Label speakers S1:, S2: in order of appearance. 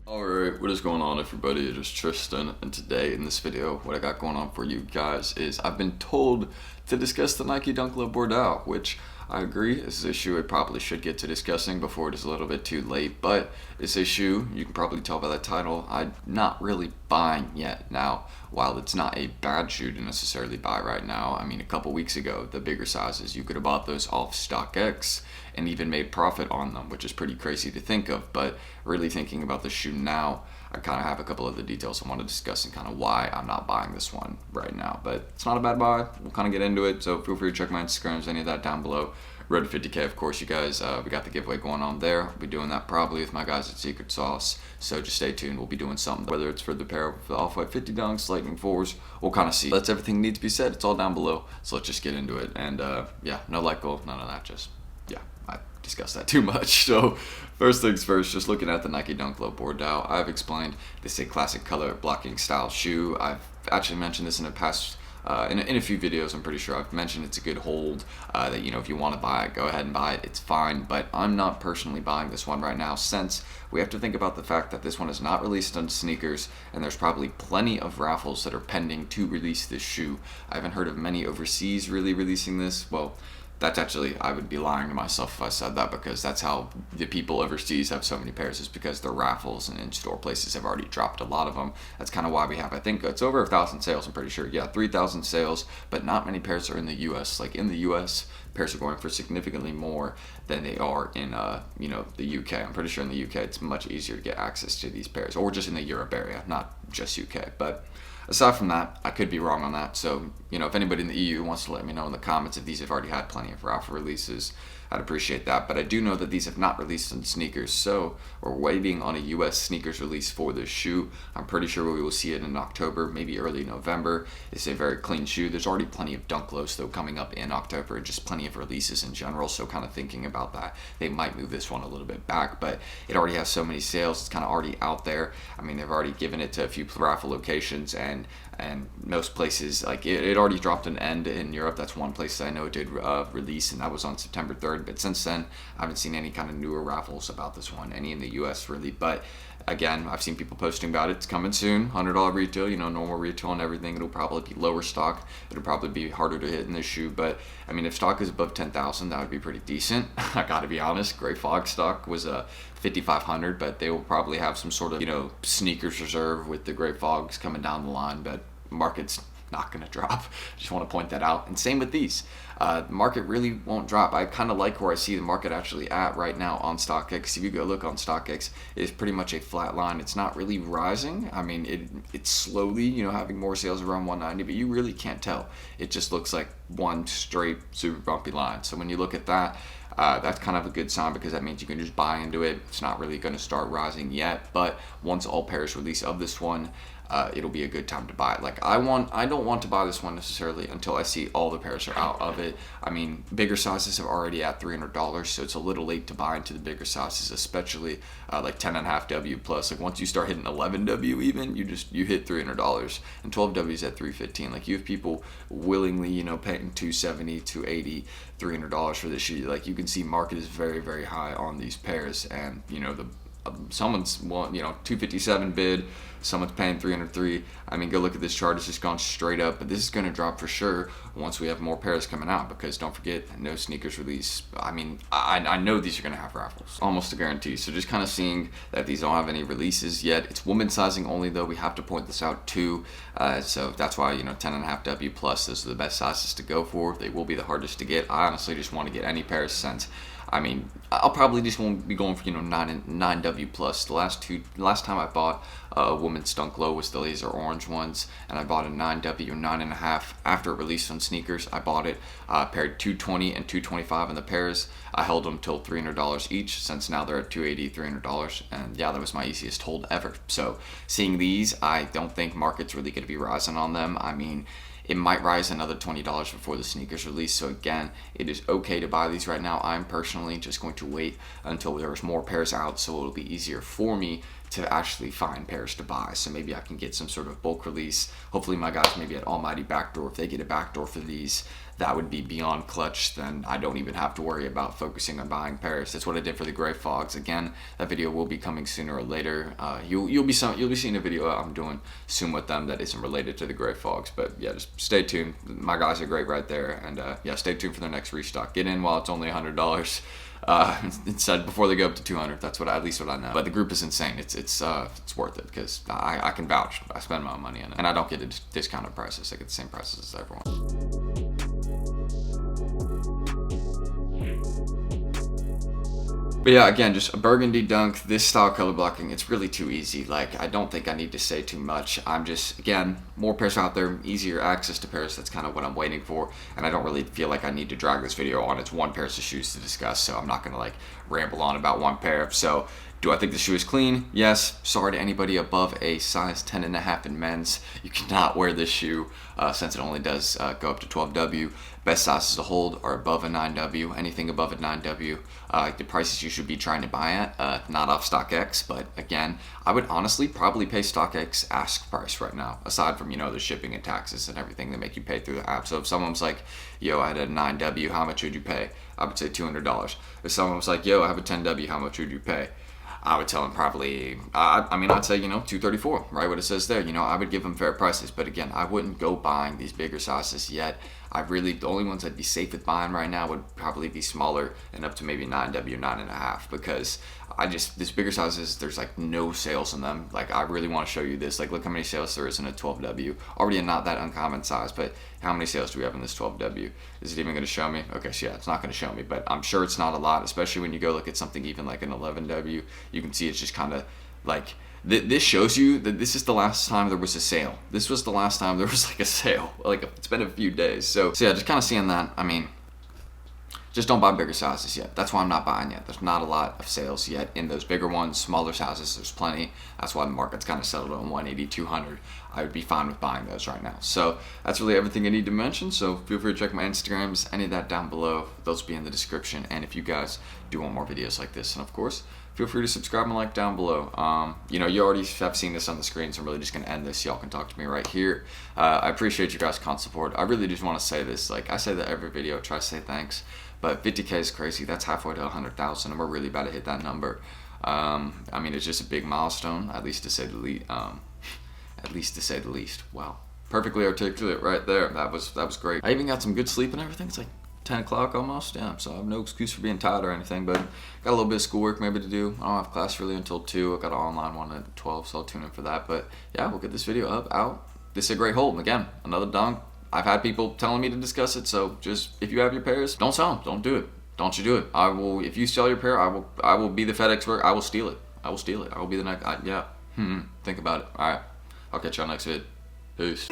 S1: Alright, what is going on everybody? It is Tristan, and today in this video, what I got going on for you guys is I've been told to discuss the Nike Dunk Low BORDEAUX, which I agree is an issue I probably should get to discussing before it is a little bit too late, but this issue, you can probably tell by that title, I'm not really buying yet. Now, while it's not a bad shoe to necessarily buy right now, I mean, a couple weeks ago, the bigger sizes, you could have bought those off StockX and even made profit on them, which is pretty crazy to think of, but really thinking about the shoe now, I kind of have a couple of the details I want to discuss and kind of why I'm not buying this one right now. But it's not a bad buy. We'll kind of get into it. So feel free to check my Instagrams, any of that down below. Road to 50K, of course, you guys. We got the giveaway going on there. I'll be doing that probably with my guys at Secret Sauce. So just stay tuned. We'll be doing something, whether it's for the pair of Off-White 50 Dunks, Lightning 4s. We'll kind of see. That's everything needs to be said. It's all down below. So let's just get into it. And yeah, no like goal, none of that. Just, yeah, I discussed that too much. So first things first, just looking at the Nike Dunk Low BORDEAUX, I've explained this is a classic color blocking style shoe. I've actually mentioned this in a past in a few videos. I'm pretty sure I've mentioned it's a good hold, that, you know, if you want to buy it, go ahead and buy it, it's fine, but I'm not personally buying this one right now, since we have to think about the fact that this one is not released on sneakers, and there's probably plenty of raffles that are pending to release this shoe. I haven't heard of many overseas really releasing this. Well, that's actually, I would be lying to myself if I said that, because that's how the people overseas have so many pairs, is because the raffles and in-store places have already dropped a lot of them. That's kind of why we have, I think it's over 1,000 sales, I'm pretty sure. Yeah, 3,000 sales, but not many pairs are in the US. Like in the US, pairs are going for significantly more than they are in, you know, the UK. I'm pretty sure in the UK it's much easier to get access to these pairs, or just in the Europe area, not just UK. But aside from that, I could be wrong on that. So, you know, if anybody in the EU wants to let me know in the comments if these have already had plenty of raffle releases, I'd appreciate that. But I do know that these have not released in sneakers, so we're waiting on a US sneakers release for this shoe. I'm pretty sure we will see it in October, maybe early November. It's a very clean shoe. There's already plenty of Dunk Lows though coming up in October, and just plenty of releases in general. So kind of thinking about that, they might move this one a little bit back, but it already has so many sales. It's kind of already out there. I mean, they've already given it to a few raffle locations, and most places, like it already dropped an end in Europe. That's one place that I know it did release, and that was on September 3rd. But since then, I haven't seen any kind of newer raffles about this one, any in the US really. But again, I've seen people posting about it. It's coming soon, $100 retail, you know, normal retail and everything. It'll probably be lower stock. It'll probably be harder to hit in this shoe. But I mean, if stock is above 10,000, that would be pretty decent. I gotta be honest. Gray Fog stock was 5,500, but they will probably have some sort of, you know, sneakers reserve with the Gray Fogs coming down the line. But market's not going to drop. Just want to point that out. And same with these. The market really won't drop. I kind of like where I see the market actually at right now on StockX. If you go look on StockX, it's pretty much a flat line. It's not really rising. I mean, it's slowly, you know, having more sales around 190, but you really can't tell. It just looks like one straight super bumpy line. So when you look at that, that's kind of a good sign, because that means you can just buy into it. It's not really going to start rising yet, but once all pairs release of this one, it'll be a good time to buy it. Like I don't want to buy this one necessarily until I see all the pairs are out of it. I mean, bigger sizes are already at $300, so it's a little late to buy into the bigger sizes, especially like 10.5W plus. Like once you start hitting 11W, even you hit $300, and 12W is at $315. Like you have people willingly, you know, paying $270, $280, $300 for this shoe. Like you can see, market is very, very high on these pairs, and you know someone's, well, you know, 257 bid, someone's paying 303. I mean, go look at this chart. It's just gone straight up, but this is going to drop for sure once we have more pairs coming out, because don't forget, no sneakers release. I mean, I know these are going to have raffles, almost a guarantee. So just kind of seeing that these don't have any releases yet. It's women's sizing only though. We have to point this out too. So that's why, you know, 10.5W plus, those are the best sizes to go for. They will be the hardest to get. I honestly just want to get any pairs, since I mean, I'll probably just won't be going for, you know, 9W plus. The last time I bought a women's Dunk Low was the laser orange ones, and I bought a 9W 9.5 after it released on sneakers. I bought it paired 220 and 225 in the pairs. I held them till $300 each, since now they're at $280, $300, and yeah, that was my easiest hold ever. So seeing these, I don't think market's really going to be rising on them. I mean, it might rise another $20 before the sneakers release. So again, it is okay to buy these right now. I'm personally just going to wait until there's more pairs out, so it'll be easier for me to actually find pairs to buy. So maybe I can get some sort of bulk release. Hopefully my guys maybe at Almighty Backdoor, if they get a backdoor for these, that would be beyond clutch, then I don't even have to worry about focusing on buying pairs. That's what I did for the gray fogs. Again, that video will be coming sooner or later. You'll be seeing a video I'm doing soon with them that isn't related to the gray fogs. But yeah, just stay tuned. My guys are great right there, and yeah, stay tuned for their next restock. Get in while it's only $100. Instead, before they go up to 200. That's at least what I know. But the group is insane. It's worth it because I can vouch. I spend my own money on it, and I don't get discounted prices. I get the same prices as everyone. But yeah, again, just a burgundy dunk, this style color blocking, it's really too easy. Like, I don't think I need to say too much. I'm just, again, more pairs out there, easier access to pairs. That's kind of what I'm waiting for. And I don't really feel like I need to drag this video on. It's one pair of shoes to discuss, so I'm not going to like ramble on about one pair. So do I think the shoe is clean? Yes. Sorry to anybody above a size 10.5 in men's. You cannot wear this shoe since it only does go up to 12W. Best sizes to hold are above a 9W. Anything above a 9W, the prices you should be trying to buy at, not off StockX, but again, I would honestly probably pay StockX ask price right now, aside from, you know, the shipping and taxes and everything they make you pay through the app. So if someone's like, yo, I had a 9W, how much would you pay? I would say $200. If someone was like, yo, I have a 10W, how much would you pay? I would tell them probably, I'd say, you know, $234, right? What it says there, you know, I would give them fair prices. But again, I wouldn't go buying these bigger sizes yet. The only ones I'd be safe with buying right now would probably be smaller and up to maybe 9W, 9.5, because these bigger sizes, there's like no sales in them. Like, I really want to show you this. Like, look how many sales there is in a 12W. Already a not that uncommon size, but how many sales do we have in this 12W? Is it even going to show me? Okay, so yeah, it's not going to show me, but I'm sure it's not a lot, especially when you go look at something even like an 11W. You can see it's just kind of like, this shows you that this is the last time there was a sale. This was the last time there was like a sale. Like, it's been a few days. So yeah, just kind of seeing that. I mean, just don't buy bigger sizes yet. That's why I'm not buying yet. There's not a lot of sales yet in those bigger ones. Smaller sizes, there's plenty. That's why the market's kind of settled on 180, 200. I would be fine with buying those right now. So that's really everything I need to mention. So feel free to check my Instagrams, any of that down below. Those will be in the description. And if you guys do want more videos like this, and of course, feel free to subscribe and like down below. You know, you already have seen this on the screen, so I'm really just going to end this. Y'all can talk to me right here. I appreciate you guys' constant support. I really just want to say this. Like, I say that every video. I try to say thanks. But 50K is crazy. That's halfway to 100,000, and we're really about to hit that number. I mean, it's just a big milestone, at least to say the least. At least to say the least. Wow, perfectly articulate right there. That was great. I even got some good sleep and everything. It's like 10 o'clock almost. Yeah, so I have no excuse for being tired or anything. But got a little bit of schoolwork maybe to do. I don't have class really until 2. I got an online one at 12, so I'll tune in for that. But yeah, we'll get this video out. This is a great hold. Again, another dunk. I've had people telling me to discuss it, so just, if you have your pairs, don't sell them. Don't do it. Don't you do it. I will. If you sell your pair, I will be the FedEx worker. I will steal it. I will steal it. I will be the next. Yeah. Think about it. All right. I'll catch y'all next vid. Peace.